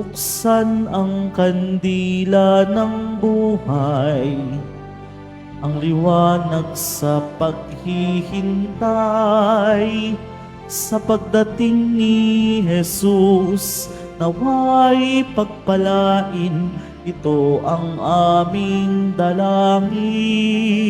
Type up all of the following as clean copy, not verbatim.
buksan ang kandila ng buhay, ang liwanag sa paghihintay sa pagdating ni Jesus. Naway pagpalain, ito ang aming dalangin.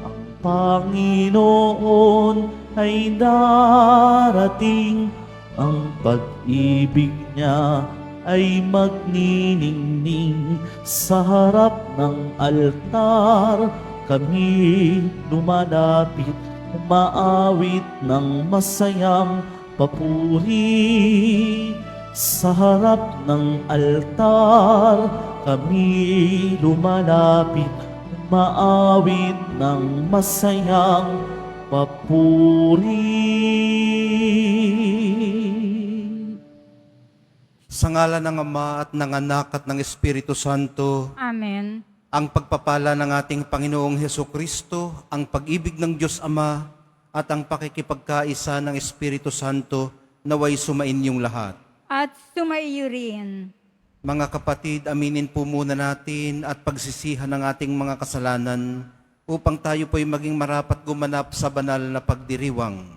Ang Panginoon ay darating, ang pag-ibig niya ay magniningning. Sa harap ng altar kami lumalapit, umaawit ng masayang papuri. Sa harap ng altar kami lumalapit, umaawit ng masayang papuri. Sa ngalan ng Ama at ng Anak at ng Espiritu Santo, Amen. ang pagpapala ng ating Panginoong Hesukristo, ang pag-ibig ng Diyos Ama, at ang pakikipagkaisa ng Espiritu Santo naway sumainyong lahat. At sumaiyo rin. Mga kapatid, aminin po muna natin at pagsisihan ng ating mga kasalanan upang tayo po'y maging marapat gumanap sa banal na pagdiriwang.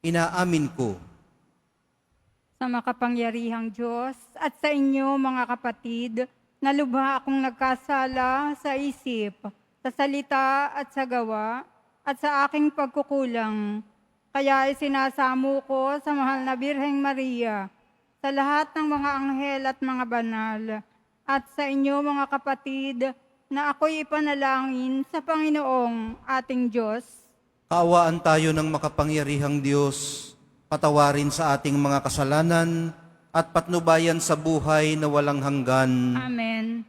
Inaamin ko Sa makapangyarihang Diyos at sa inyo mga kapatid, na lubha akong nagkasala sa isip, sa salita at sa gawa, at sa aking pagkukulang. Kaya isinasamo ko sa mahal na Birheng Maria, sa lahat ng mga anghel at mga banal, at sa inyo mga kapatid, na ako'y ipanalangin sa Panginoong ating Diyos. kaawaan tayo ng makapangyarihang Diyos, patawarin sa ating mga kasalanan at patnubayan sa buhay na walang hanggan. Amen.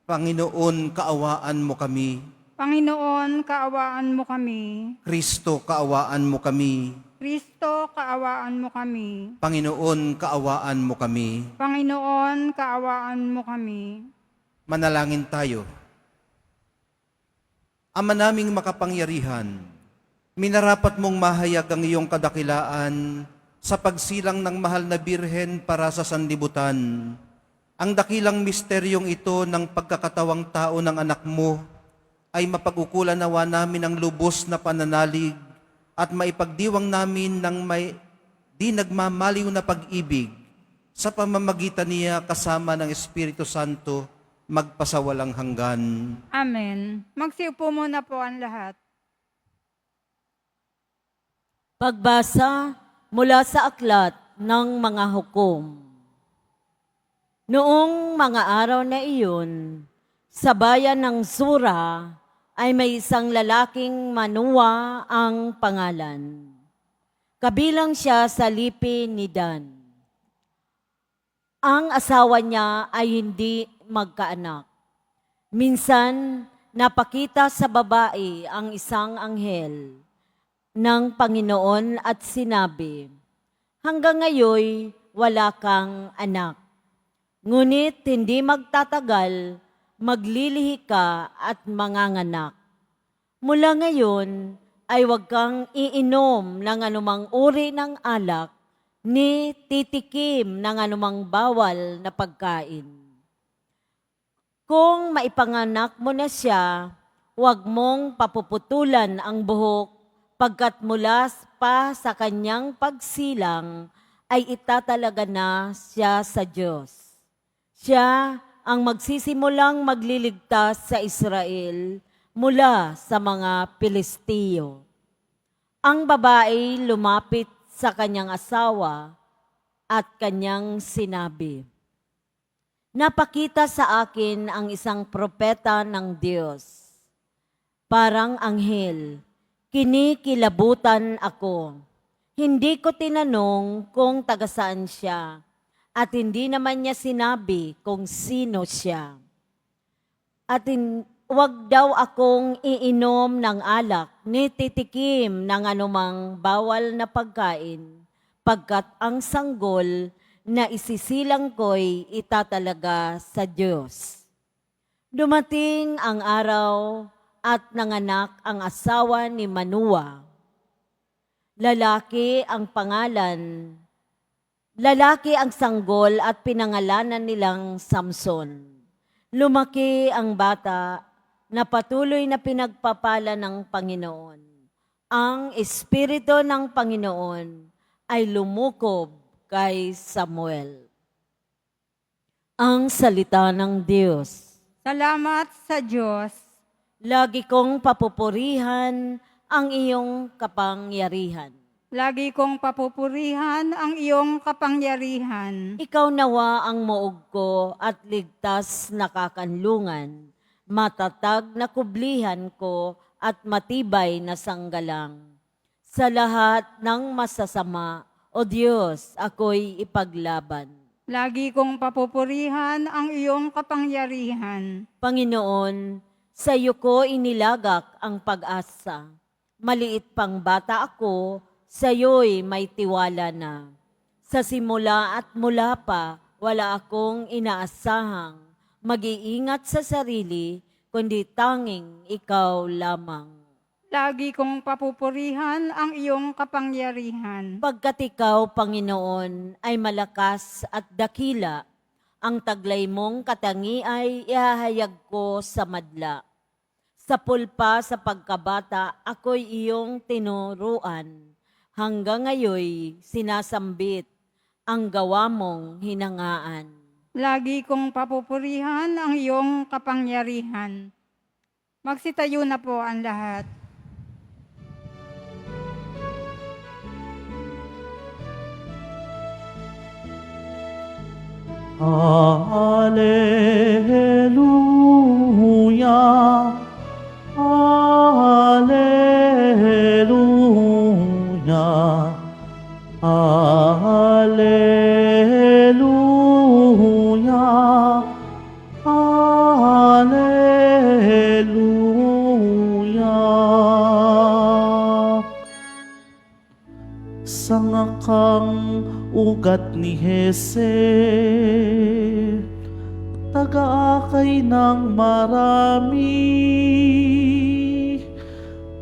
Panginoon, kaawaan mo kami. Panginoon, kaawaan mo kami. Kristo, kaawaan mo kami. Kristo, kaawaan mo kami. Panginoon, kaawaan mo kami. Panginoon, kaawaan mo kami. Manalangin tayo. Ama naming makapangyarihan, minarapat mong mahayag ang iyong kadakilaan sa pagsilang ng mahal na Birhen para sa sanlibutan. Ang dakilang misteryong ito ng pagkakatawang tao ng anak mo ay mapag-ukulan nawa namin ang lubos na pananalig at maipagdiwang namin ng may di nagmamaliw na pag-ibig sa pamamagitan niya kasama ng Espiritu Santo magpasawalang hanggan. Amen. Magsiupo muna po ang lahat. Pagbasa mula sa aklat ng mga hukom. Noong mga araw na iyon, sa bayan ng Sura ay may isang lalaking Manoa ang pangalan. Kabilang siya sa lipi ni Dan. Ang asawa niya ay hindi magkaanak. Minsan, napakita sa babae ang isang anghel ng Panginoon at sinabi, "Hanggang ngayon wala kang anak. Ngunit hindi magtatagal, maglilihi ka at manganganak. Mula ngayon ay huwag kang iinom ng anumang uri ng alak, ni titikim ng anumang bawal na pagkain. Kung maipanganak mo na siya, huwag mong papuputulan ang buhok, pagkat mula pa sa kanyang pagsilang ay itatalaga na siya sa Diyos. Siya ang magsisimulang magliligtas sa Israel mula sa mga Pilisteo." Ang babae lumapit sa kanyang asawa at kanyang sinabi, "Napakita sa akin ang isang propeta ng Diyos. Parang anghel, kinikilabutan ako. Hindi ko tinanong kung taga saan siya, at hindi naman niya sinabi kung sino siya. At huwag daw akong iinom ng alak, ni titikim ng anumang bawal na pagkain, pagkat ang sanggol na isisilang ko'y itatalaga sa Diyos." Dumating ang araw at nanganak ang asawa ni Manoa. Lalaki ang pangalan Lalaki ang sanggol at pinangalanan nilang Samson. Lumaki ang bata na patuloy na pinagpapala ng Panginoon. Ang Espiritu ng Panginoon ay lumukob kay Samuel. Ang salita ng Diyos. Salamat sa Diyos. Lagi kong papupurihan ang iyong kapangyarihan. Lagi kong papupurihan ang iyong kapangyarihan. Ikaw nawa ang muog ko at ligtas na kakanlungan, matatag na kublihan ko at matibay na sanggalang. Sa lahat ng masasama, O Diyos, ako'y ipaglaban. Lagi kong papupurihan ang iyong kapangyarihan. Panginoon, sa iyo ko inilagak ang pag-asa. Maliit pang bata ako, sa iyo'y may tiwala na. Sa simula at mula pa, wala akong inaasahang mag-iingat sa sarili, kundi tanging ikaw lamang. Lagi kong papupurihan ang iyong kapangyarihan. Pagkat ikaw, Panginoon, ay malakas at dakila, ang taglay mong katangi ay ihahayag ko sa madla. Sa pulpa sa pagkabata, ako'y iyong tinuruan. Hanggang ngayoy sinasambit ang gawa mong hinangaan. Lagi kong papupurihan ang iyong kapangyarihan. Magsitayo na po ang lahat. Hallelujah, Hallelujah, Hallelujah, Hallelujah. Sangakang ugat ni Hese, taga-akay ng marami.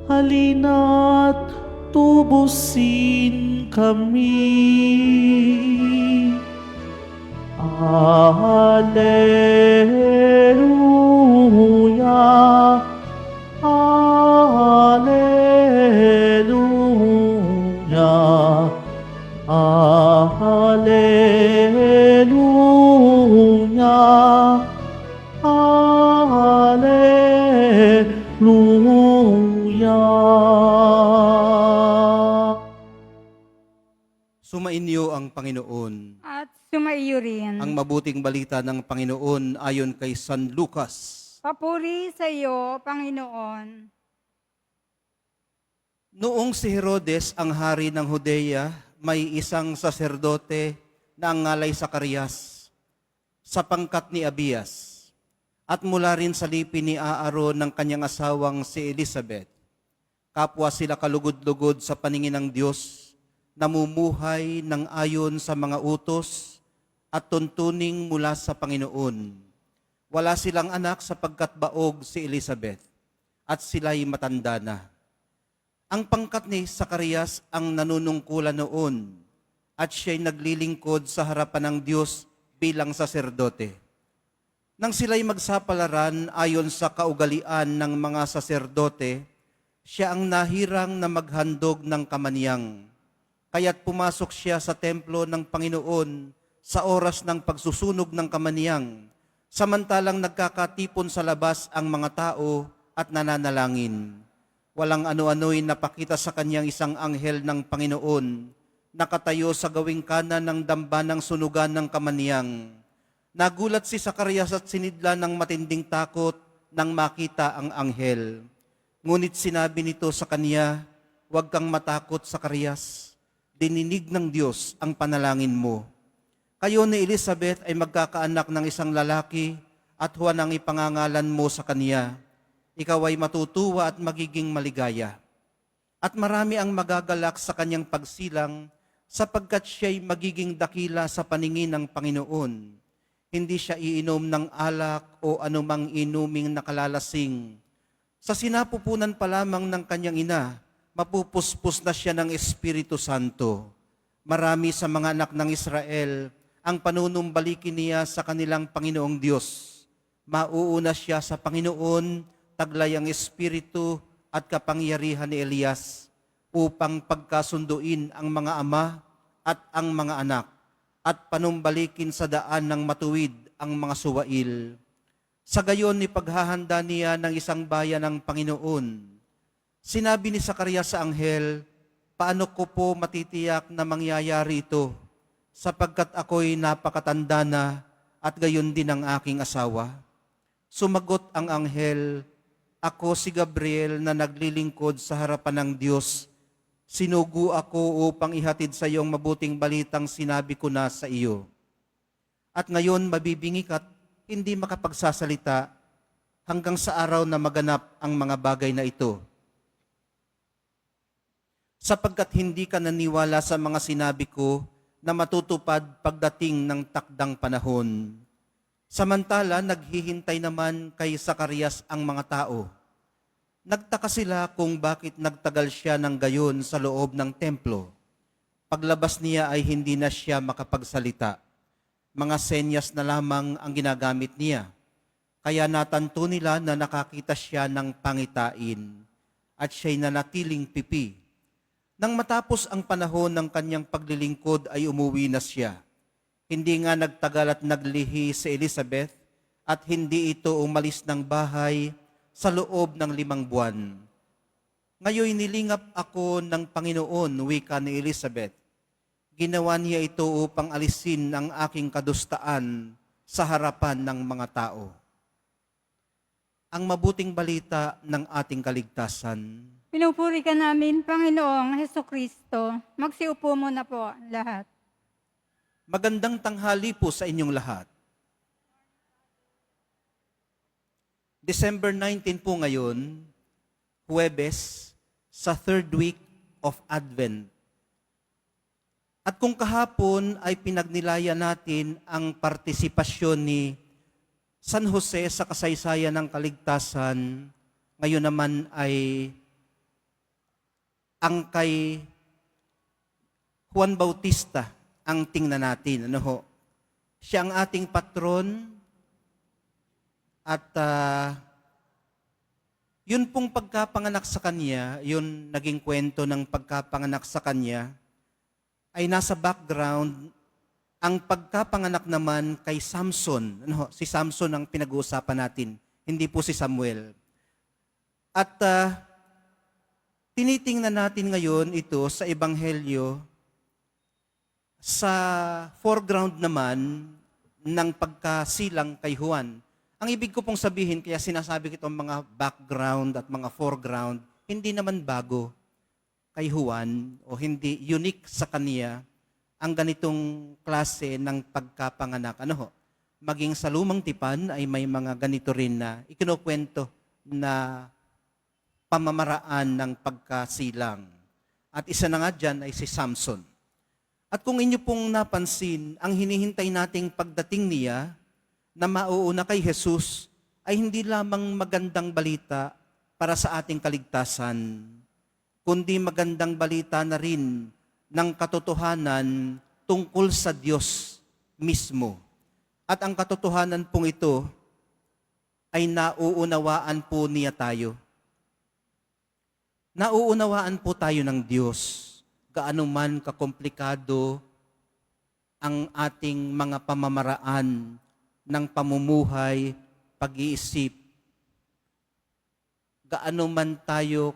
Halina't tubusin kami. Hallelujah, Hallelujah, Hallelujah, Hallelujah. Sumainyo ang Panginoon. At sumaiyo rin. Ang mabuting balita ng Panginoon ayon kay San Lucas. Papuri sa iyo, Panginoon. Noong si Herodes ang hari ng Judea, may isang saserdote na ang ngalay Zacarias, sa pangkat ni Abias, at mula rin sa lipi ni Aaron ng kanyang asawang si Elizabeth. Kapwa sila kalugod-lugod sa paningin ng Diyos, namumuhay ng ayon sa mga utos at tuntuning mula sa Panginoon. Wala silang anak sapagkat baog si Elizabeth, at sila'y matanda na. Ang pangkat ni Zacarias ang nanunungkulan noon, at siya'y naglilingkod sa harapan ng Diyos bilang saserdote. Nang sila'y magsapalaran ayon sa kaugalian ng mga saserdote, siya ang nahirang na maghandog ng kamaniyang. Kaya't pumasok siya sa templo ng Panginoon sa oras ng pagsusunog ng kamaniyang, samantalang nagkakatipon sa labas ang mga tao at nananalangin. Walang ano-ano'y napakita sa kanyang isang anghel ng Panginoon, nakatayo sa gawing kanan ng damba ng sunugan ng kamaniyang. Nagulat si Zacarias at sinidla ng matinding takot nang makita ang anghel. Ngunit sinabi nito sa kanya, "Huwag kang matakot, Zacarias. Dininig ng Diyos ang panalangin mo. Kayo ni Elizabeth ay magkakaanak ng isang lalaki at Juan ang ipangangalan mo sa kanya. Ikaw ay matutuwa at magiging maligaya. At marami ang magagalak sa kanyang pagsilang sapagkat siya'y magiging dakila sa paningin ng Panginoon. Hindi siya iinom ng alak o anumang inuming nakalalasing. Sa sinapupunan pa lamang ng kanyang ina, mapupuspos na siya ng Espiritu Santo. Marami sa mga anak ng Israel ang panunumbalikin niya sa kanilang Panginoong Diyos. Mauuna siya sa Panginoon, taglay ang espiritu at kapangyarihan ni Elias upang pagkasunduin ang mga ama at ang mga anak at panumbalikin sa daan ng matuwid ang mga suwail. Sa gayon ni paghahanda niya ng isang bayan ng Panginoon. Sinabi ni Zacarias sa anghel, paano ko po matitiyak na mangyayari ito sapagkat ako'y napakatanda na at gayon din ang aking asawa? Sumagot ang anghel, ako si Gabriel na naglilingkod sa harapan ng Diyos. Sinugo ako upang ihatid sa iyong mabuting balitang sinabi ko na sa iyo. At ngayon mabibingi ka't hindi makapagsasalita hanggang sa araw na maganap ang mga bagay na ito. Sapagkat hindi ka naniwala sa mga sinabi ko na matutupad pagdating ng takdang panahon. Samantala, naghihintay naman kay Zacarias ang mga tao. Nagtaka sila kung bakit nagtagal siya ng gayon sa loob ng templo. Paglabas niya ay hindi na siya makapagsalita. Mga senyas na lamang ang ginagamit niya. Kaya natanto nila na nakakita siya ng pangitain at siya'y nanatiling pipi. Nang matapos ang panahon ng kanyang paglilingkod ay umuwi na siya. Hindi nga nagtagal at naglihi si Elizabeth at hindi ito umalis ng bahay sa loob ng 5 buwan. Ngayon nilingap ako ng Panginoon, wika ni Elizabeth. Ginawa niya ito upang alisin ang aking kadustaan sa harapan ng mga tao. Ang mabuting balita ng ating kaligtasan. Pinupuri ka namin, Panginoong Hesukristo. Magsiupo muna po lahat. Magandang tanghali po sa inyong lahat. December 19 po ngayon, Huwebes, sa 3rd week of Advent. At kung kahapon ay pinagnilaya natin ang partisipasyon ni San Jose sa kasaysayan ng kaligtasan, ngayon naman ay ang kay Juan Bautista ang tingnan natin. Ano ho? Siya ang ating patron at yun pong pagkapanganak sa kanya, yun naging kwento ng pagkapanganak sa kanya, ay nasa background ang pagkapanganak naman kay Samson. Ano ho? Si Samson ang pinag-uusapan natin, hindi po si Samuel. At tinitingnan natin ngayon ito sa Ebanghelyo sa foreground naman ng pagkasilang kay Juan. Ang ibig ko pong sabihin, kaya sinasabi ko itong mga background at mga foreground, hindi naman bago kay Juan o hindi unique sa kanya ang ganitong klase ng pagkapanganak. Ano ho? Maging sa lumang tipan ay may mga ganito rin na ikinukwento na pamamaraan ng pagkasilang. At isa na nga dyan ay si Samson. At kung inyo pong napansin, ang hinihintay nating pagdating niya na mauuna kay Jesus ay hindi lamang magandang balita para sa ating kaligtasan, kundi magandang balita na rin ng katotohanan tungkol sa Diyos mismo. At ang katotohanan pong ito ay nauunawaan po niya tayo. Nauunawaan po tayo ng Diyos. Gaano man kakomplikado ang ating mga pamamaraan ng pamumuhay, pag-iisip, gaano man tayo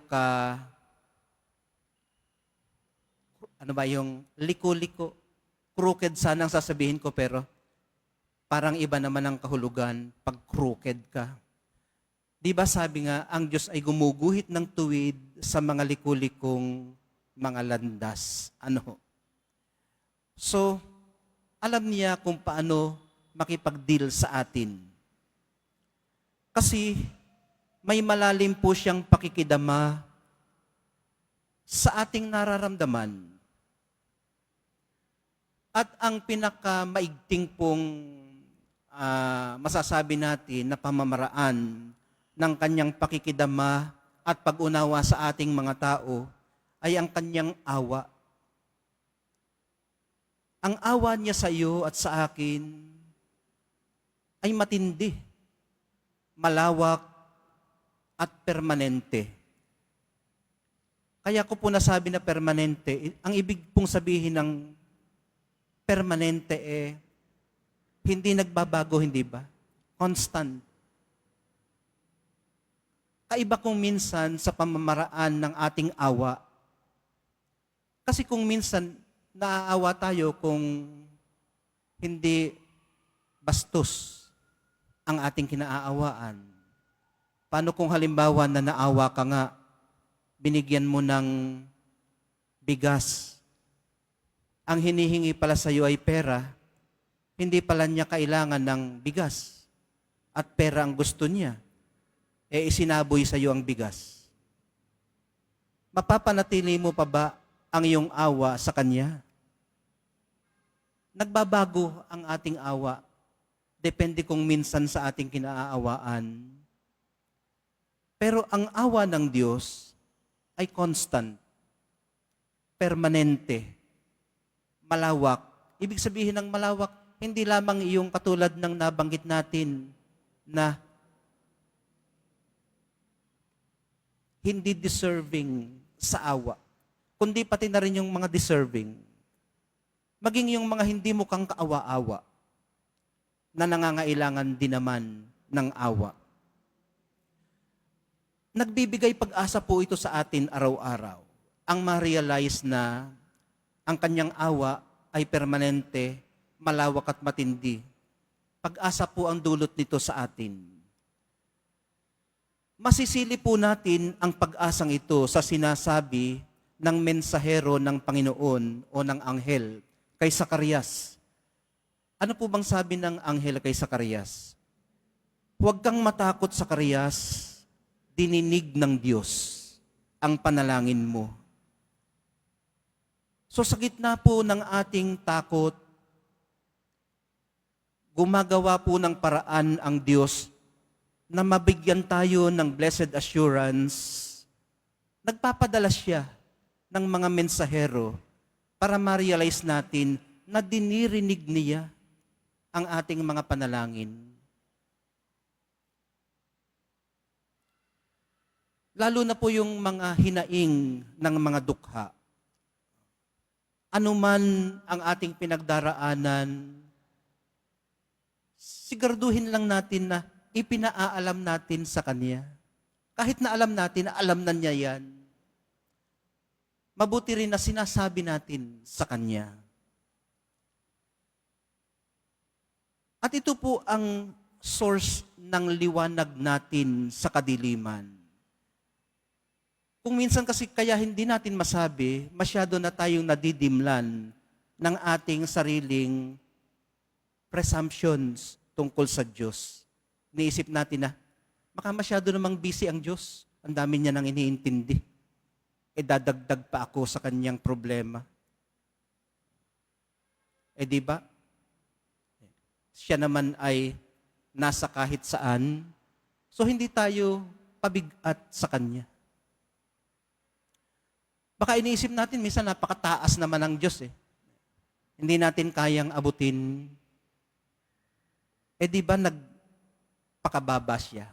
ano ba yung liko-liko, crooked sana ang sasabihin ko, pero parang iba naman ang kahulugan pag crooked ka. Di ba sabi nga, ang Diyos ay gumuguhit ng tuwid sa mga liko-likong mga landas. Ano? So, alam niya kung paano makipag-deal sa atin. Kasi may malalim po siyang pakikidama sa ating nararamdaman. At ang pinakamaigting pong masasabi natin na pamamaraan ng kanyang pakikidama at pag-unawa sa ating mga tao ay ang kanyang awa. ang awa niya sa iyo at sa akin ay matindi, malawak, at permanente. Kaya ko po nasabi na permanente, ang ibig pong sabihin ng permanente hindi nagbabago, hindi ba? Constant. Kaiba kung minsan sa pamamaraan ng ating awa. Kasi kung minsan naaawa tayo kung hindi bastos ang ating kinaaawaan. Paano kung halimbawa na naawa ka nga, binigyan mo ng bigas. Ang hinihingi pala sa iyo ay pera, hindi pala niya kailangan ng bigas. At pera ang gusto niya. Isinaboy sa iyo ang bigas. Mapapanatili mo pa ba ang iyong awa sa Kanya? Nagbabago ang ating awa. Depende kung minsan sa ating kinaaawaan. Pero ang awa ng Diyos ay constant, permanente, malawak. Ibig sabihin ng malawak, hindi lamang iyong katulad ng nabanggit natin na hindi deserving sa awa, kundi pati na rin yung mga deserving. Maging yung mga hindi mukhang kaawa-awa na nangangailangan din naman ng awa. Nagbibigay pag-asa po ito sa atin araw-araw. Ang ma-realize na ang kanyang awa ay permanente, malawak at matindi. Pag-asa po ang dulot nito sa atin. Masisili po natin ang pag-asang ito sa sinasabi ng mensahero ng Panginoon o ng anghel kay Zacarias. Ano po bang sabi ng anghel kay Zacarias? Huwag kang matakot, Zacarias, dininig ng Diyos ang panalangin mo. So sa gitna po ng ating takot, gumagawa po ng paraan ang Diyos na mabigyan tayo ng blessed assurance. Nagpapadala siya ng mga mensahero para ma-realize natin na dinirinig niya ang ating mga panalangin. Lalo na po yung mga hinaing ng mga dukha. Ano man ang ating pinagdaraanan, siguraduhin lang natin na ipinaalam natin sa Kanya. Kahit na alam natin na alam na niya yan, mabuti rin na sinasabi natin sa Kanya. At ito po ang source ng liwanag natin sa kadiliman. Kung minsan kasi kaya hindi natin masabi, masyado na tayong nadidimlan ng ating sariling presumptions tungkol sa Diyos. Niisip natin na, baka masyado namang busy ang Diyos. Ang dami niya nang iniintindi. Dadagdag pa ako sa kanyang problema. Di ba? Siya naman ay nasa kahit saan. So hindi tayo pabigat sa Kanya. Baka iniisip natin, minsan napakataas naman ng Diyos Hindi natin kayang abutin. Di ba nagpakababa siya?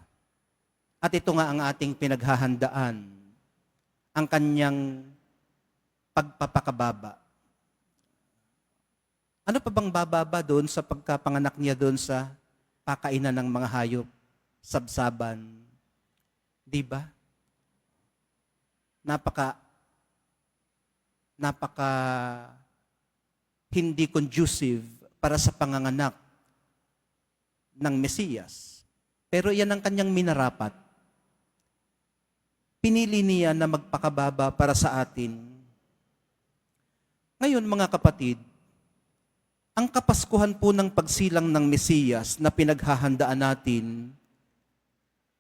At ito nga ang ating pinaghahandaan, ang kanyang pagpapakababa. Ano pa bang bababa doon sa pagkapanganak niya doon sa pakainan ng mga hayop, sabsaban? Di ba? Napaka hindi conducive para sa panganganak ng Mesiyas. Pero yan ang kanyang minarapat. Pinili niya na magpakababa para sa atin. Ngayon mga kapatid, ang kapaskuhan po ng pagsilang ng Mesiyas na pinaghahandaan natin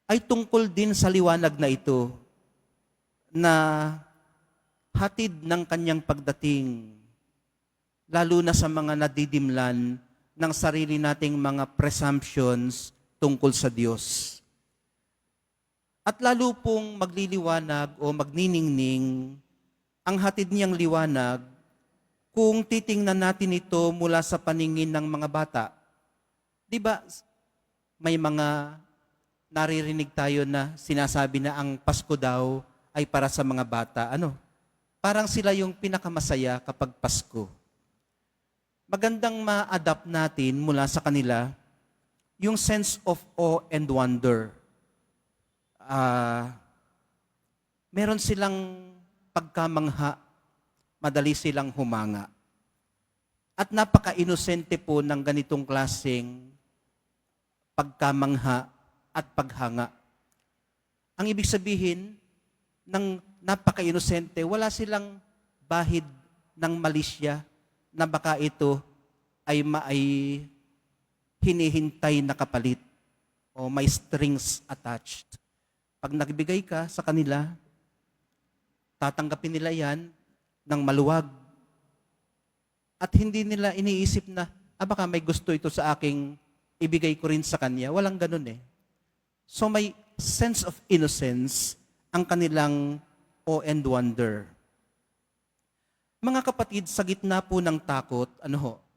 ay tungkol din sa liwanag na ito na hatid ng kanyang pagdating, lalo na sa mga nadidimlan ng sarili nating mga presumptions tungkol sa Diyos. At lalo pong magliliwanag o magniningning ang hatid niyang liwanag Kung titingnan natin ito mula sa paningin ng mga bata, di ba may mga naririnig tayo na sinasabi na ang Pasko daw ay para sa mga bata. Ano? Parang sila yung pinakamasaya kapag Pasko. Magandang ma-adapt natin mula sa kanila yung sense of awe and wonder. Meron silang pagkamangha, madali silang humanga. At napaka-inosente po ng ganitong klaseng pagkamangha at paghanga. Ang ibig sabihin ng napaka-inosente, wala silang bahid ng malisya na baka ito ay hinihintay na kapalit o may strings attached. Pag nagbigay ka sa kanila, tatanggapin nila yan ng maluwag. At hindi nila iniisip na, baka may gusto ito sa aking ibigay ko rin sa kanya. Walang ganun eh. So may sense of innocence ang kanilang awe and wonder. Mga kapatid, sa gitna po ng takot,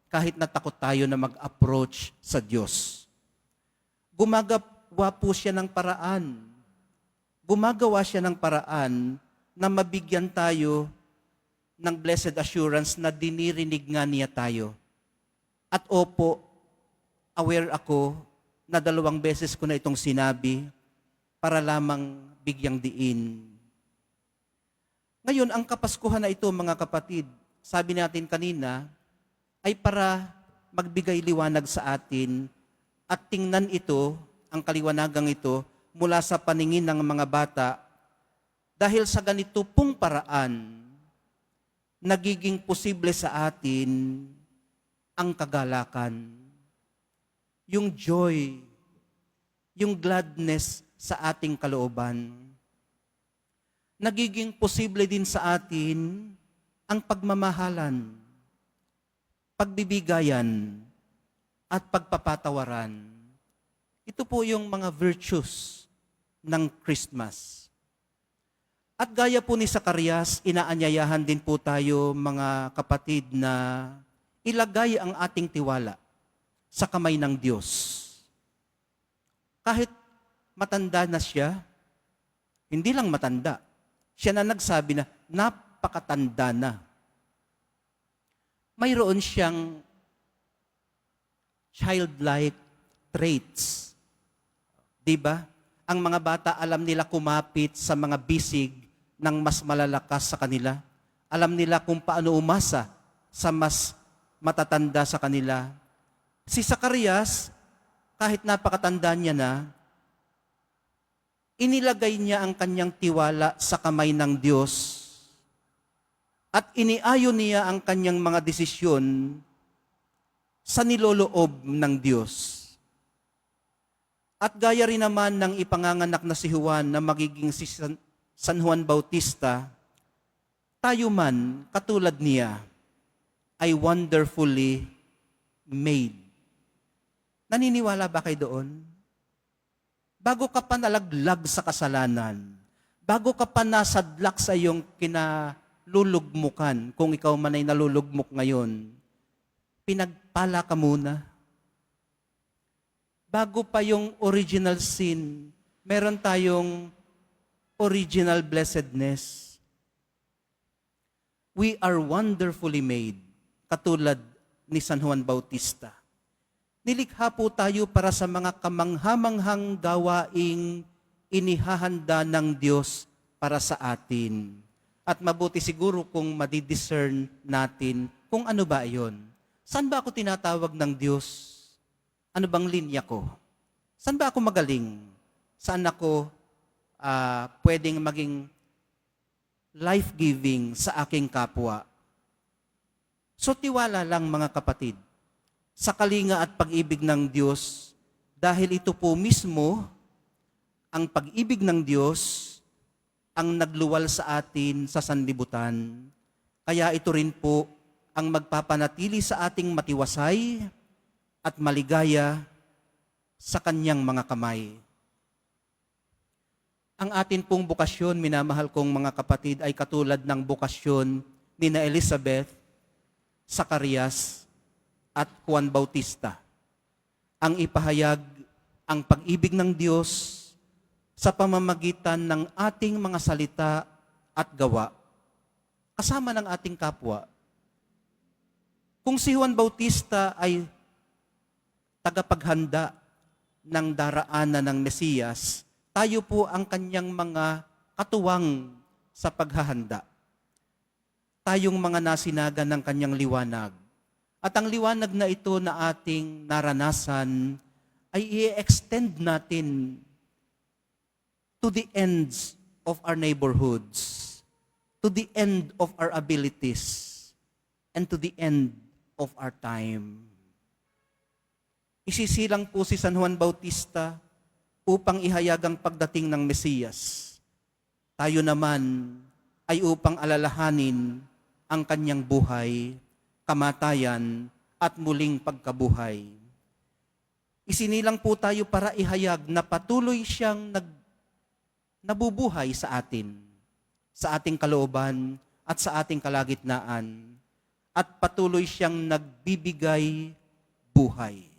kahit natakot tayo na mag-approach sa Diyos, gumagawa po siya ng paraan. Gumagawa siya ng paraan na mabigyan tayo ng blessed assurance na dinirinig nga niya tayo. At opo, aware ako na 2 beses ko na itong sinabi para lamang bigyang diin. Ngayon, ang Kapaskuhan na ito, mga kapatid, sabi natin kanina, ay para magbigay liwanag sa atin at tingnan ito, ang kaliwanagang ito, mula sa paningin ng mga bata dahil sa ganito pong paraan, nagiging posible sa atin ang kagalakan, yung joy, yung gladness sa ating kalooban. Nagiging posible din sa atin ang pagmamahalan, pagbibigayan, at pagpapatawaran. Ito po yung mga virtues ng Christmas. At gaya po ni Zacarias, inaanyayahan din po tayo, mga kapatid, na ilagay ang ating tiwala sa kamay ng Diyos. Kahit matanda na siya, hindi lang matanda, siya na nagsabi na napakatanda na. Mayroon siyang childlike traits. Diba? Ang mga bata, alam nila kumapit sa mga bisig ng mas malalakas sa kanila. Alam nila kung paano umasa sa mas matatanda sa kanila. Si Zacarias, kahit napakatanda niya na, inilagay niya ang kanyang tiwala sa kamay ng Diyos at iniayon niya ang kanyang mga desisyon sa niloloob ng Diyos. At gaya rin naman ng ipanganganak na si Juan na magiging si San Juan Bautista, tayo man, katulad niya, ay wonderfully made. Naniniwala ba kayo doon? Bago ka pa nalaglag sa kasalanan, bago ka pa nasadlak sa iyong kinalulugmukan, kung ikaw man ay nalulugmok ngayon, pinagpala ka muna. Bago pa yung original sin, meron tayong original blessedness. We are wonderfully made, katulad ni San Juan Bautista. Nilikha po tayo para sa mga kamanghamanghang gawaing inihahanda ng Diyos para sa atin. At mabuti siguro kung madidiscern natin kung ano ba iyon. Saan ba ako tinatawag ng Diyos? Ano bang linya ko? Saan ba ako magaling? Saan ako pwedeng maging life-giving sa aking kapwa? So tiwala lang, mga kapatid, sa kalinga at pag-ibig ng Diyos, dahil ito po mismo, ang pag-ibig ng Diyos, ang nagluwal sa atin sa sanlibutan. Kaya ito rin po ang magpapanatili sa ating matiwasay at maligaya sa kanyang mga kamay. Ang atin pong bukasyon, minamahal kong mga kapatid, ay katulad ng bukasyon ni na Elizabeth Zacarias, at Juan Bautista ang ipahayag ang pag-ibig ng Diyos sa pamamagitan ng ating mga salita at gawa, kasama ng ating kapwa. Kung si Juan Bautista ay tagapaghanda ng daraanan ng Mesiyas, tayo po ang kanyang mga katuwang sa paghahanda. Tayong mga nasinagan ng kanyang liwanag. At ang liwanag na ito na ating naranasan ay i-extend natin to the ends of our neighborhoods, to the end of our abilities, and to the end of our time. Isisilang po si San Juan Bautista upang ihayag ang pagdating ng Mesiyas. Tayo naman ay upang alalahanin ang kanyang buhay, kamatayan, at muling pagkabuhay. Isinilang po tayo para ihayag na patuloy siyang nabubuhay sa ating kalooban at sa ating kalagitnaan, at patuloy siyang nagbibigay buhay.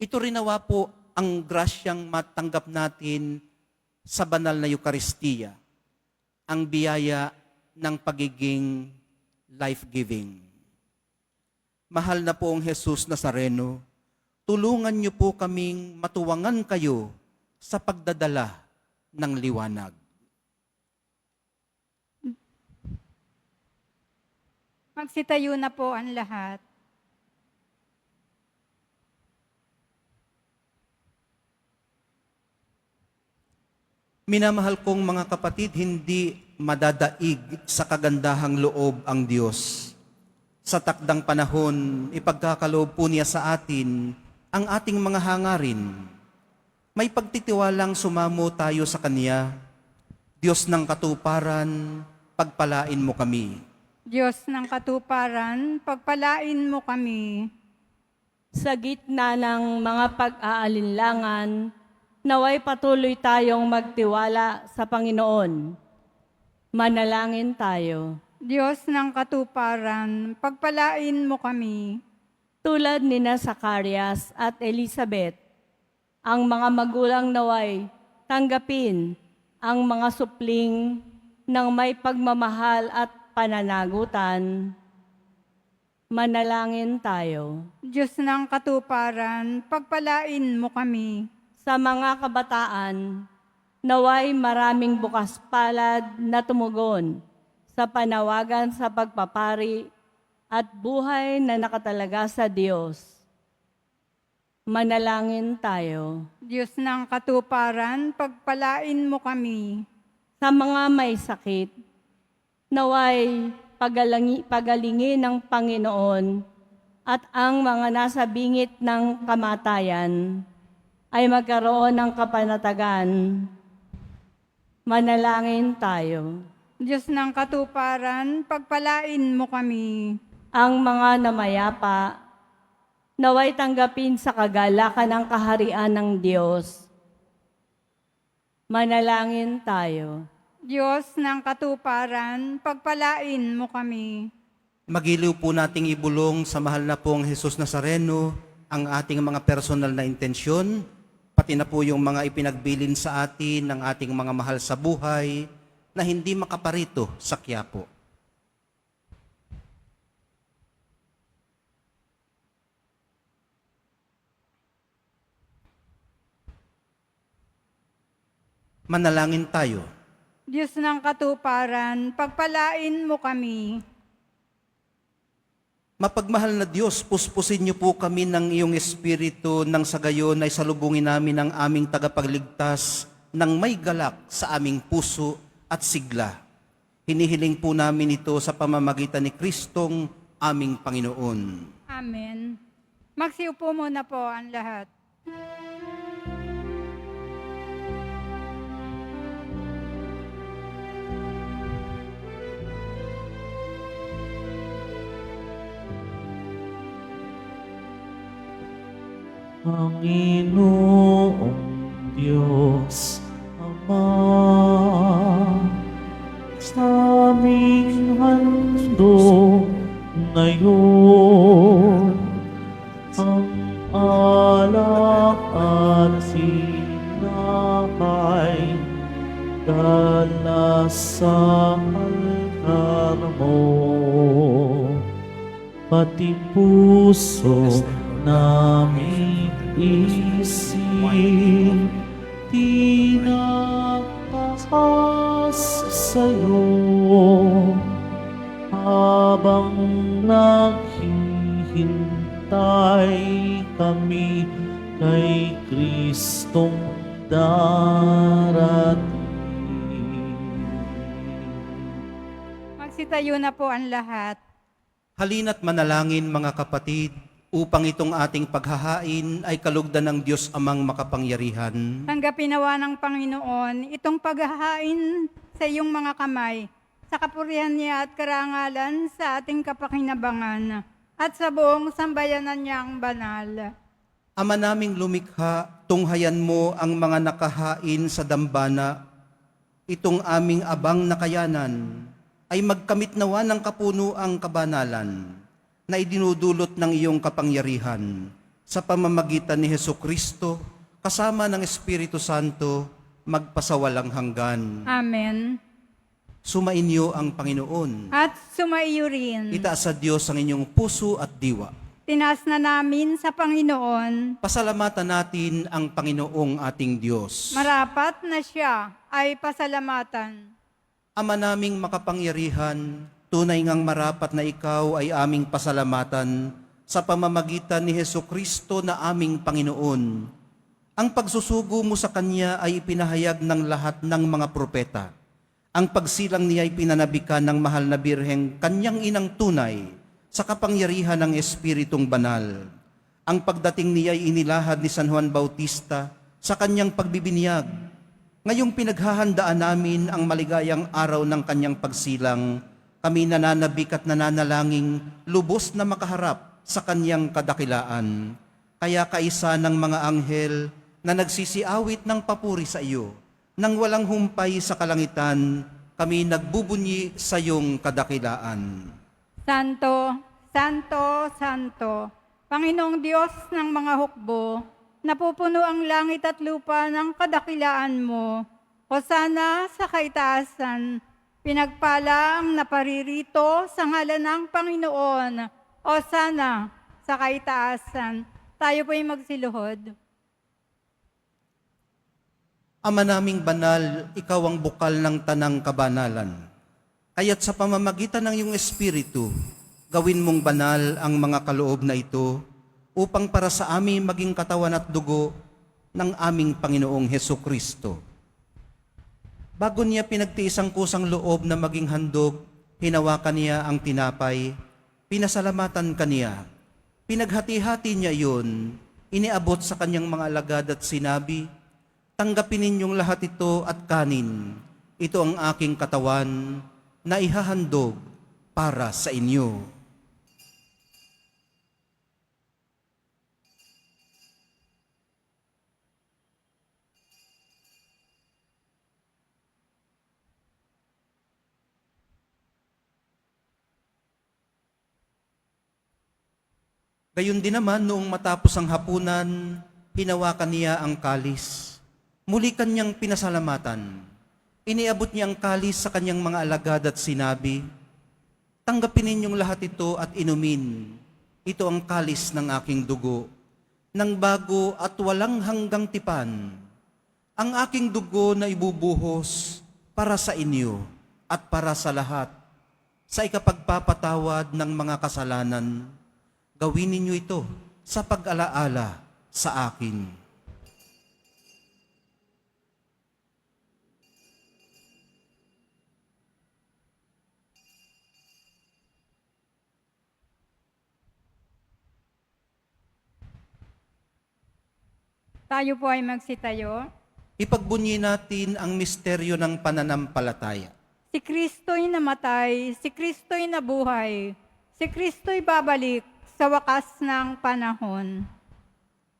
Ito rin nawa po ang grasyang matanggap natin sa banal na Eucharistia, ang biyaya ng pagiging life-giving. Mahal na poong Jesus Nazareno, tulungan niyo po kaming matuwangan kayo sa pagdadala ng liwanag. Magsitayo na po ang lahat. Minamahal kong mga kapatid, hindi madadaig sa kagandahang loob ang Diyos. Sa takdang panahon, ipagkakaloob po niya sa atin ang ating mga hangarin. May pagtitiwalang sumamo tayo sa Kanya. Diyos ng katuparan, pagpalain mo kami. Diyos ng katuparan, pagpalain mo kami. Sa gitna ng mga pag-aalinlangan, naway patuloy tayong magtiwala sa Panginoon. Manalangin tayo. Diyos ng katuparan, pagpalain mo kami. Tulad ni Zacarias at Elizabeth, ang mga magulang naway tanggapin ang mga supling ng may pagmamahal at pananagutan. Manalangin tayo. Diyos ng katuparan, pagpalain mo kami. Sa mga kabataan, naway maraming bukas palad na tumugon sa panawagan sa pagpapari at buhay na nakatalaga sa Diyos. Manalangin tayo. Diyos ng katuparan, pagpalain mo kami. Sa mga may sakit, naway pagalingin ng Panginoon at ang mga nasa bingit ng kamatayan ay magkaroon ng kapanatagan. Manalangin tayo. Diyos ng katuparan, pagpalain mo kami. Ang mga namayapa, naway tanggapin sa kagalakan ng kaharian ng Diyos. Manalangin tayo. Diyos ng katuparan, pagpalain mo kami. Magiliw po nating ibulong sa mahal na pong Jesus Nazareno ang ating mga personal na intensyon, pati na po yung mga ipinagbilin sa atin ng ating mga mahal sa buhay na hindi makaparito sa Quiapo. Manalangin tayo. Diyos ng katuparan, pagpalain mo kami. Mapagmahal na Diyos, puspusin niyo po kami ng iyong Espiritu nang sa gayon ay salubungin namin ang aming tagapagligtas ng may galak sa aming puso at sigla. Hinihiling po namin ito sa pamamagitan ni Kristong aming Panginoon. Amen. Magsiupo muna po ang lahat. Panginoong Diyos Ama, sa aming handog ngayon ang alak at sinakay dala sa altar mo, pati puso namin isip tinataas sa'yo habang naghihintay kami kay Kristong darating. Magsitayo na po ang lahat. Halina't manalangin mga kapatid, upang itong ating paghahain ay kalugdan ng Diyos Amang makapangyarihan. Tanggapin nawa ng Panginoon itong paghahain sa iyong mga kamay, sa kapurihan niya at karangalan sa ating kapakinabangan, at sa buong sambayanan niyang banal. Ama naming lumikha, tunghayan mo ang mga nakahain sa dambana. Itong aming abang na kayanan ay magkamit nawa ng kapunuang kabanalan na idinudulot ng iyong kapangyarihan sa pamamagitan ni Hesukristo kasama ng Espiritu Santo magpasawalang hanggan. Amen. Sumainyo ang Panginoon. At sumaiyo rin. Itaas sa Diyos ang inyong puso at diwa. Tinaas na namin sa Panginoon. Pasalamatan natin ang Panginoong ating Diyos. Marapat na siya ay pasalamatan. Ama naming makapangyarihan, tunay ngang marapat na ikaw ay aming pasalamatan sa pamamagitan ni Hesukristo na aming Panginoon. Ang pagsusugo mo sa Kanya ay ipinahayag ng lahat ng mga propeta. Ang pagsilang niya ay pinanabikan ng mahal na Birheng Kanyang inang tunay sa kapangyarihan ng Espiritong Banal. Ang pagdating niya ay inilahad ni San Juan Bautista sa kanyang pagbibinyag. Ngayong pinaghahandaan namin ang maligayang araw ng kanyang pagsilang, kami nananabik at nananalangin lubos na makaharap sa kanyang kadakilaan. Kaya kaisa ng mga anghel na nagsisiawit ng papuri sa iyo, nang walang humpay sa kalangitan, kami nagbubunyi sa iyong kadakilaan. Santo, Santo, Santo, Panginoong Diyos ng mga hukbo, napupuno ang langit at lupa ng kadakilaan mo. Hosana sa kaitaasan, pinagpala ang naparirito sa ngalan ng Panginoon. Hosana sa kaitaasan. Tayo po'y magsiluhod. Ama naming banal, ikaw ang bukal ng tanang kabanalan. Kaya't sa pamamagitan ng iyong Espiritu, gawin mong banal ang mga kaloob na ito upang para sa amin maging katawan at dugo ng aming Panginoong Hesukristo. Bago niya pinagtiis ang kusang loob na maging handog, hinawakan niya ang tinapay, pinasalamatan kaniya. Pinaghati-hati niya iyon, iniabot sa kanyang mga alagad at sinabi, "Tanggapin ninyong lahat ito at kanin. Ito ang aking katawan na ihahandog para sa inyo." Gayon din naman noong matapos ang hapunan, hinawakan niya ang kalis. Muli kanyang pinasalamatan. Iniabot niya ang kalis sa kanyang mga alagad at sinabi, "Tanggapin ninyong lahat ito at inumin. Ito ang kalis ng aking dugo, ng bago at walang hanggang tipan. Ang aking dugo na ibubuhos para sa inyo at para sa lahat, sa ikapagpapatawad ng mga kasalanan. Gawin ninyo ito sa pag-alaala sa akin." Tayo po ay magsitayo. Ipagbunyi natin ang misteryo ng pananampalataya. Si Kristo'y namatay, si Kristo'y nabuhay, si Kristo'y babalik sa wakas ng panahon.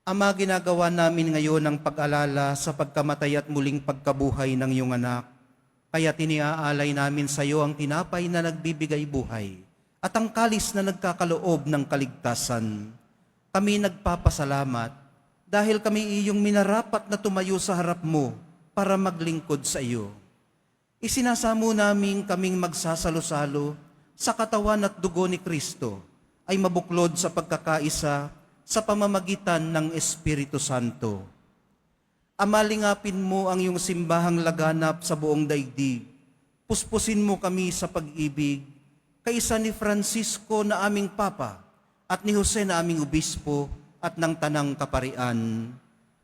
Ama, ginagawa namin ngayon ang pag-alala sa pagkamatay at muling pagkabuhay ng iyong anak. Kaya tiniaalay namin sa iyo ang tinapay na nagbibigay buhay at ang kalis na nagkakaloob ng kaligtasan. Kami nagpapasalamat dahil kami iyong minarapat na tumayo sa harap mo para maglingkod sa iyo. Isinasamo namin kaming magsasalo-salo sa katawan at dugo ni Kristo ay mabuklod sa pagkakaisa sa pamamagitan ng Espiritu Santo. Amalingapin mo ang iyong simbahang laganap sa buong daigdig. Puspusin mo kami sa pag-ibig, kaisa ni Francisco na aming Papa at ni Jose na aming Obispo at ng Tanang Kaparian.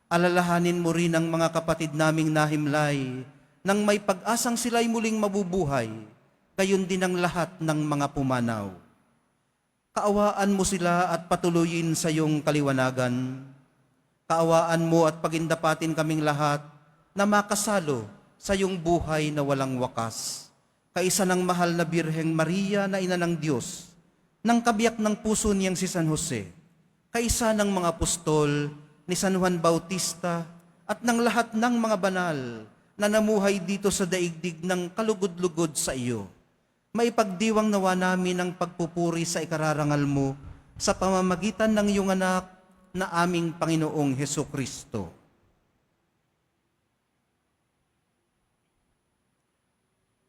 Alalahanin mo rin ang mga kapatid naming nahimlay nang may pag-asang sila'y muling mabubuhay, gayon din ang lahat ng mga pumanaw. Kaawaan mo sila at patuloyin sa iyong kaliwanagan. Kaawaan mo at pagindapatin kaming lahat na makasalo sa iyong buhay na walang wakas. Kaisa ng mahal na Birheng Maria na ina ng Diyos, ng kabiyak ng puso niyang si San Jose, kaisa ng mga apostol ni San Juan Bautista at ng lahat ng mga banal na namuhay dito sa daigdig ng kalugod-lugod sa iyo. Maipagdiwang nawa namin ang pagpupuri sa ikararangal mo sa pamamagitan ng iyong anak na aming Panginoong Hesukristo.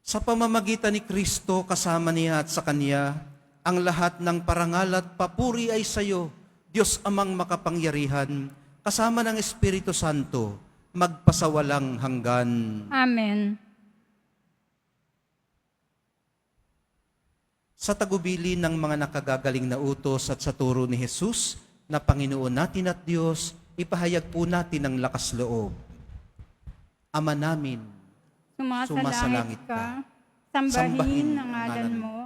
Sa pamamagitan ni Kristo kasama niya at sa Kanya, ang lahat ng parangal at papuri ay sa iyo, Diyos Amang makapangyarihan, kasama ng Espiritu Santo, magpasawalang hanggan. Amen. Sa tagubili ng mga nakagagaling na utos at sa turo ni Jesus, na Panginoon natin at Diyos, ipahayag po natin ang lakas loob. Ama namin, Sumasalangit ka, sambahin ang ngalan mo,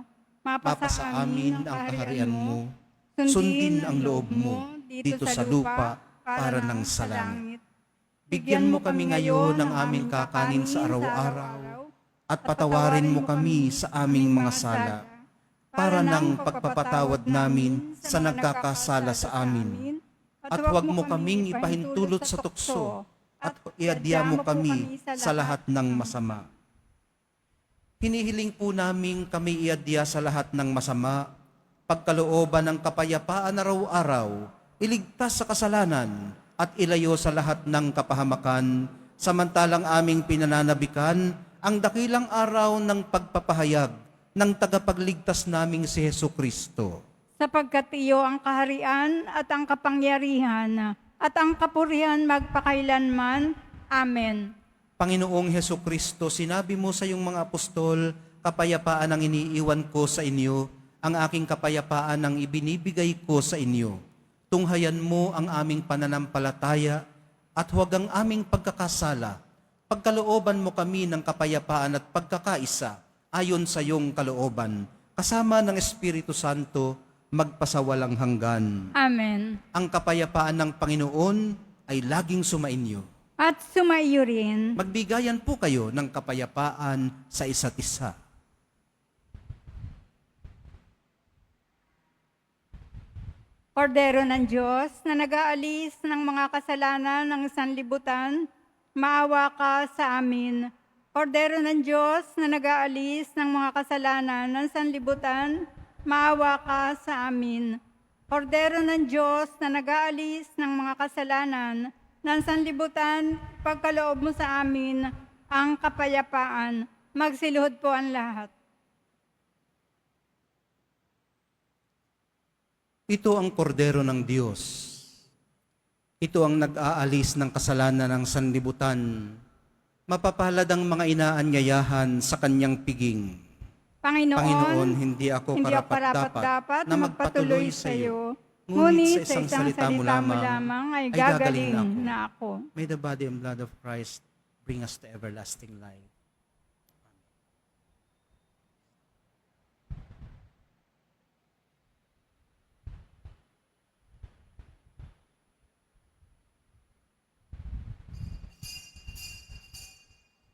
mapasa amin ang kaharian mo, sundin ang loob mo dito sa lupa para ng sa langit. Bigyan mo kami ngayon ng aming kakanin sa araw-araw at patawarin mo kami sa aming mga sala para ng pagpapatawad namin sa nagkakasala sa amin. At huwag mo kaming ipahintulot sa tukso at iadya mo kami sa lahat ng masama. Hinihiling po namin kami iadya sa lahat ng masama, pagkalooban ng kapayapaan araw-araw, iligtas sa kasalanan, at ilayo sa lahat ng kapahamakan, samantalang aming pinananabikan ang dakilang araw ng pagpapahayag ng tagapagligtas naming si Hesukristo. Sapagkat iyo ang kaharian at ang kapangyarihan at ang kapurihan magpakailanman. Amen. Panginoong Hesukristo, sinabi mo sa iyong mga apostol, kapayapaan ang iniiwan ko sa inyo, ang aking kapayapaan ang ibinibigay ko sa inyo. Tunghayan mo ang aming pananampalataya at huwag ang aming pagkakasala. Pagkalooban mo kami ng kapayapaan at pagkakaisa ayon sa iyong kalooban, kasama ng Espiritu Santo, magpasawalang hanggan. Amen. Ang kapayapaan ng Panginoon ay laging sumainyo. At sumaiyo rin. Magbigayan po kayo ng kapayapaan sa isa't isa. Kordero ng Diyos na nag-aalis ng mga kasalanan ng sanlibutan, maawa ka sa amin. Kordero ng Diyos na nag-aalis ng mga kasalanan ng sanlibutan, maawa ka sa amin. Kordero ng Diyos na nag-aalis ng mga kasalanan ng sanlibutan, pagkaloob mo sa amin ang kapayapaan. Magsiluhod po ang lahat. Ito ang kordero ng Diyos. Ito ang nag-aalis ng kasalanan ng sanlibutan. Mapapalad ang mga inaanyayahan sa kanyang piging. Panginoon, hindi ako karapat-dapat na magpatuloy sa iyo. Ngunit sa isang salita mo lamang ay gagaling na ako. May the body and blood of Christ bring us to everlasting life.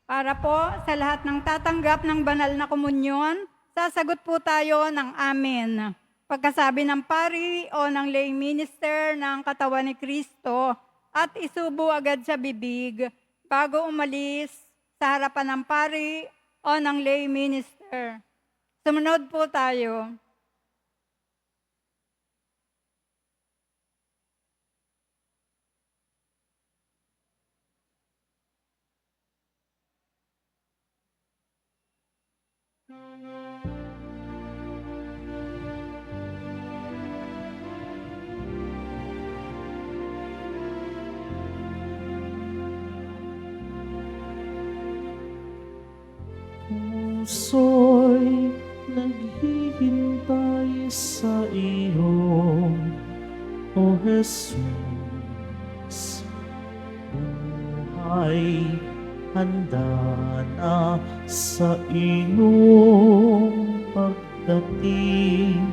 Para po sa lahat ng tatanggap ng banal na komunyon, sasagot po tayo ng amen. Pagkasabi ng pari o ng lay minister ng katawan ni Kristo at isubo agad sa bibig bago umalis sa harapan ng pari o ng lay minister. Sumunod po tayo. Puso'y naghihintay sa iyo, O Jesus. Buhay handa na sa iyong pagdating.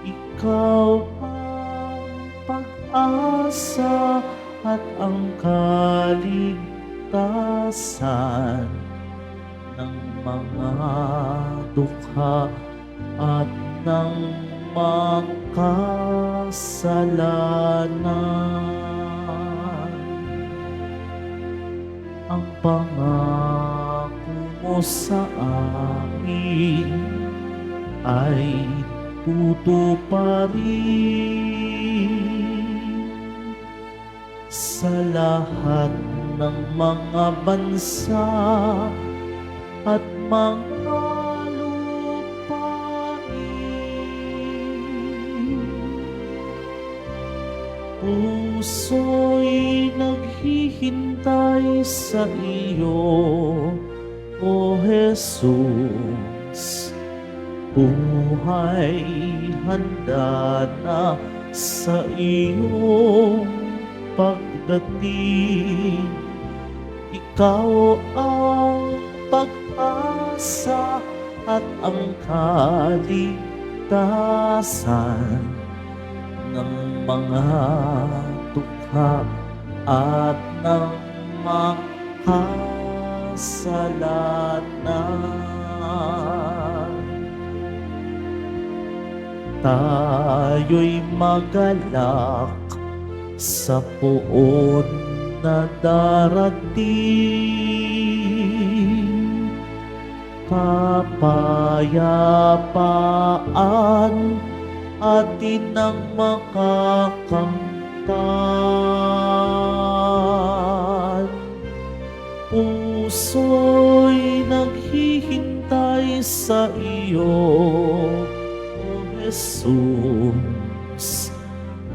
Ikaw ang pag-asa at ang kaligtasan ng mga dukha at ng makasalanan. Ang pangako mo sa amin ay tutuparin sa lahat ng mga bansa at mga lupain. Puso'y naghihintay sa iyo, O Jesus. Buhay handa na sa iyong pagdating. Ikaw ang pag-asa at ang kaligtasan ng mga dukha at ng makasalanan. Tayo'y magalak sa poon na darating. Kapayapaan atin ang makakamtan. Puso'y naghihintay sa iyo, O Jesus.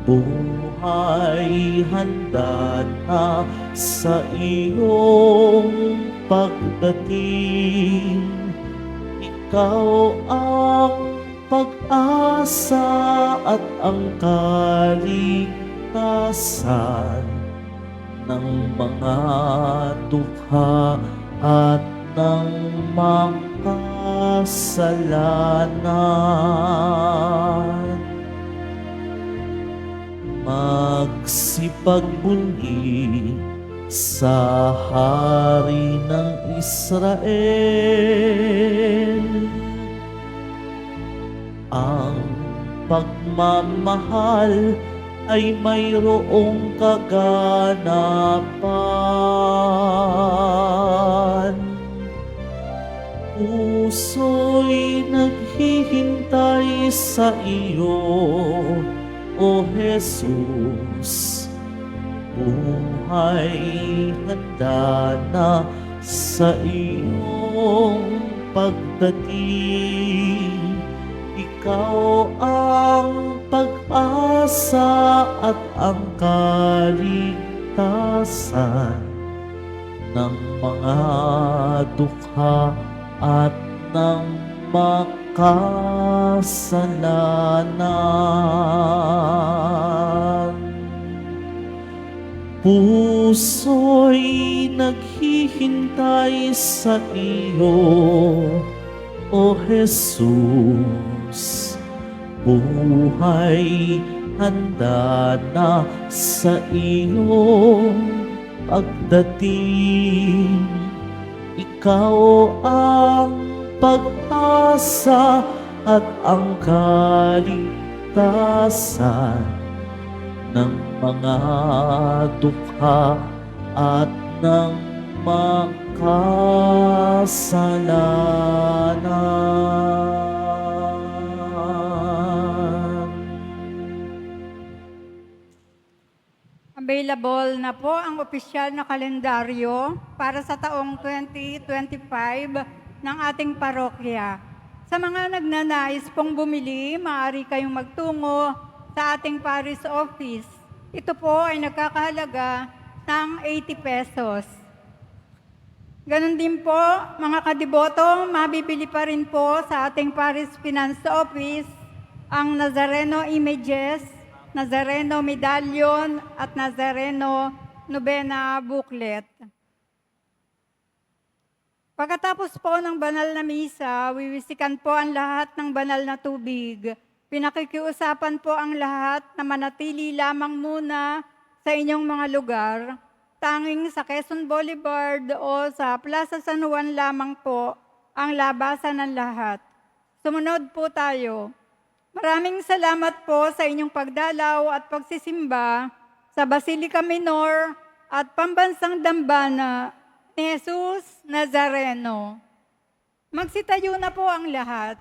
Buhay handa na sa iyong pagdating. Ikaw ang pag-asa at ang kaligtasan ng mga dukha at ng makasalanan. Magsipagbuli sa Hari ng Israel. Ang pagmamahal ay mayroong kaganapan. Puso'y naghihintay sa iyo, O Jesus. Buhay handa na sa iyong pagdating. Ikaw ang pag-asa at ang kaligtasan ng mga dukha at ng makasalanan. Puso'y naghihintay sa iyo, O Jesus. Buhay handa na sa iyong pagdating. Ikaw ang pag-asa at ang kaligtasan ng mga dukha at ng makasalanan. Available na po ang opisyal na kalendaryo para sa taong 2025 ng ating parokya. Sa mga nagnanais pong bumili, maaari kayong magtungo sa ating parish office. Ito po ay nagkakahalaga ng 80 pesos. Ganon din po, mga kadiboto, mabibili pa rin po sa ating parish finance office ang Nazareno images, Nazareno medallion at Nazareno novena booklet. Pagkatapos po ng banal na misa, wiwisikan po ang lahat ng banal na tubig. Pinakikiusapan po ang lahat na manatili lamang muna sa inyong mga lugar. Tanging sa Quezon Boulevard o sa Plaza San Juan lamang po ang labasan ng lahat. Sumunod po tayo. Maraming salamat po sa inyong pagdalaw at pagsisimba sa Basilica Minor at Pambansang Dambana ni Jesus Nazareno. Magsitayo na po ang lahat.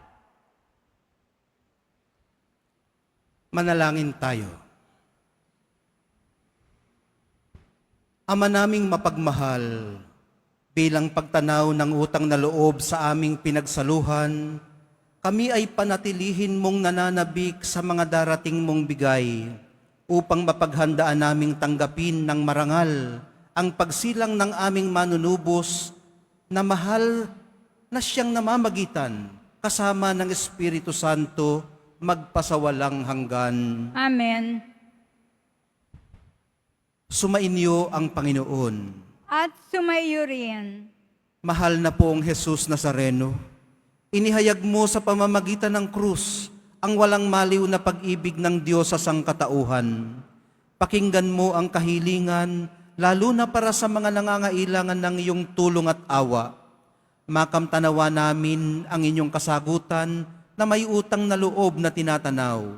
Manalangin tayo. Ama naming mapagmahal, bilang pagtanaw ng utang na loob sa aming pinagsaluhan, kami ay panatilihin mong nananabik sa mga darating mong bigay upang mapaghandaan naming tanggapin ng marangal ang pagsilang ng aming manunubos na mahal na siyang namamagitan kasama ng Espiritu Santo magpasawalang hanggan. Amen. Sumainyo ang Panginoon. At sumaiyo rin. Mahal na pong Jesus Nazareno, inihayag mo sa pamamagitan ng krus ang walang maliw na pag-ibig ng Diyos sa sangkatauhan. Pakinggan mo ang kahilingan, lalo na para sa mga nangangailangan ng iyong tulong at awa. Makamtanawa namin ang inyong kasagutan na may utang na loob na tinatanaw.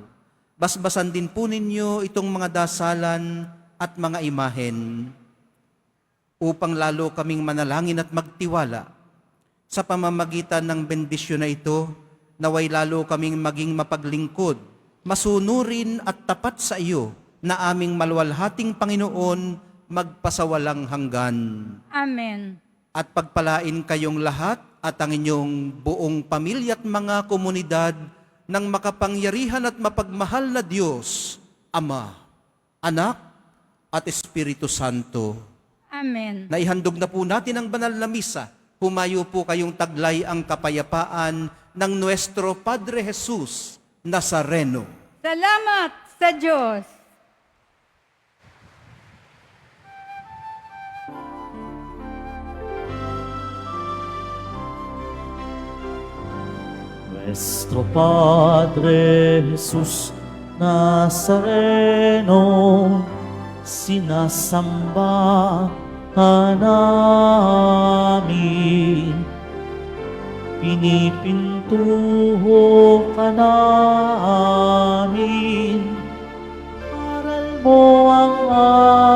Basbasan din po ninyo itong mga dasalan at mga imahen upang lalo kaming manalangin at magtiwala. Sa pamamagitan ng bendisyon na ito, naway lalo kaming maging mapaglingkod, masunurin at tapat sa iyo na aming maluwalhating Panginoon magpasawalang hanggan. Amen. At pagpalain kayong lahat at ang inyong buong pamilya at mga komunidad ng makapangyarihan at mapagmahal na Diyos, Ama, Anak, at Espiritu Santo. Amen. Naihandog na po natin ang banal na misa. Humayo po kayong taglay ang kapayapaan ng Nuestro Padre Jesus Nazareno. Salamat sa Diyos. Nuestro Padre Jesus Nazareno, sinasamba ka namin, pinipintuho ka namin, aral mo ang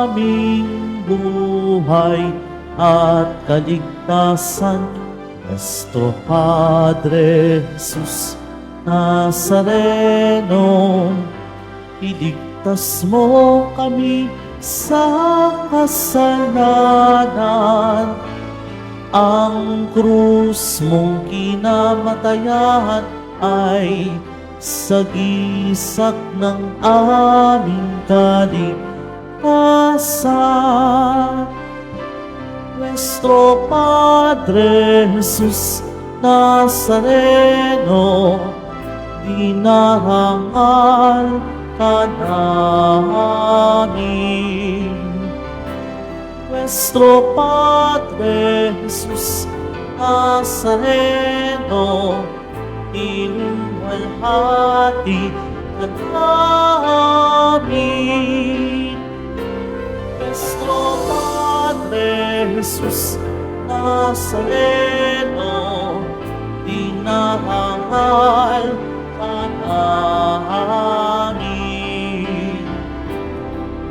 aming buhay at kaligtasan. Nuestro Padre Jesus Nazareno, iligtas mo kami sa kasalanan. Ang krus mong kinamatayan ay sagisag ng aming kaligtasan. Nuestro Padre Jesus Nazareno, dinarangal ka namin. Nuestro Padre Jesus Nazareno, iluwalhati ka namin. Nuestro Padre Jesus Nazareno, dinarangal ka namin.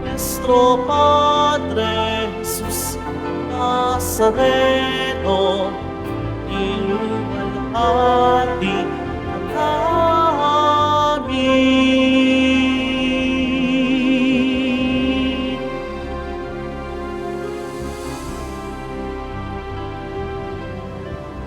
Nuestro Padre Jesus Nazareno,